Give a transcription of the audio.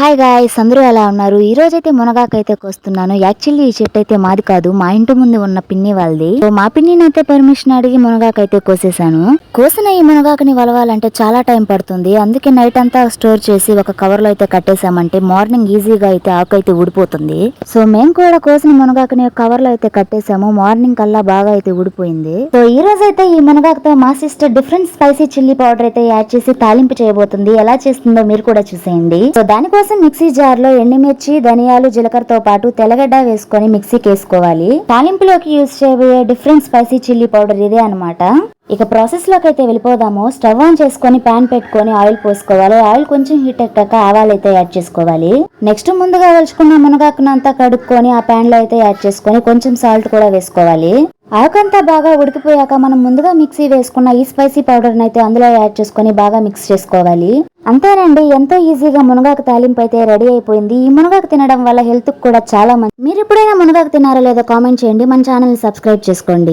Hi guys, అందరూ ఎలా ఉన్నారు? ఈ రోజైతే మునగాకైతే కోస్తున్నాను. యాక్చువల్లీ ఈ చెట్టు అయితే మాది కాదు, మా ఇంటి ముందు ఉన్న పిన్ని వాళ్ళది. సో మా పిన్నిని అయితే పర్మిషన్ అడిగి మునగాకైతే కోసేసాను. కోసిన ఈ మునగాకుని వలవాలంటే చాలా టైం పడుతుంది. అందుకే నైట్ అంతా స్టోర్ చేసి ఒక కవర్ లో అయితే కట్టేసామంటే మార్నింగ్ ఈజీగా అయితే ఆకు అయితే ఊడిపోతుంది. సో మేము కూడా కోసిన మునగాకుని కవర్ లో అయితే కట్టేసాము. మార్నింగ్ కల్లా బాగా అయితే ఊడిపోయింది. సో ఈ రోజు అయితే ఈ మునగాకుతో మా sister different spicy chilli powder అయితే యాడ్ చేసి తాలింపు చేయబోతుంది. ఎలా చేస్తుందో మీరు కూడా చూసేయండి. సో దానికోసం మిక్సీ జార్ లో ఎండుమిర్చి, ధనియాలు, జీలకర్రతో పాటు తెల్లగడ్డ వేసుకొని మిక్సీకి వేసుకోవాలి. తాలింపులోకి యూజ్ చేయబోయే డిఫరెంట్ స్పైసీ చిల్లీ పౌడర్ ఇదే అన్నమాట. ఇక ప్రాసెస్ లోకి అయితే వెళ్ళిపోదాము. స్టవ్ ఆన్ చేసుకొని ప్యాన్ పెట్టుకొని ఆయిల్ పోసుకోవాలి. ఆయిల్ కొంచెం హీట్ ఎక్కాక ఆవాలు అయితే యాడ్ చేసుకోవాలి. నెక్స్ట్ ముందుగా వలుచుకున్న మునగాకును అంతా కడుక్కొని ఆ ప్యాన్ లో అయితే యాడ్ చేసుకొని కొంచెం సాల్ట్ కూడా వేసుకోవాలి. ఆకంతా బాగా ఉడికిపోయాక మనం ముందుగా మిక్సీ వేసుకున్న ఈ స్పైసీ పౌడర్ అయితే అందులో యాడ్ చేసుకొని బాగా మిక్స్ చేసుకోవాలి. అంతేనండి, ఎంతో ఈజీగా మునగాకు తాలింపు అయితే రెడీ అయిపోయింది. ఈ మునగాకు తినడం వల్ల హెల్త్ కూడా చాలా మంచి. మీరు ఎప్పుడైనా మునగాకు తినారో లేదో కామెంట్ చేయండి. మన ఛానల్ ని సబ్స్క్రైబ్ చేసుకోండి.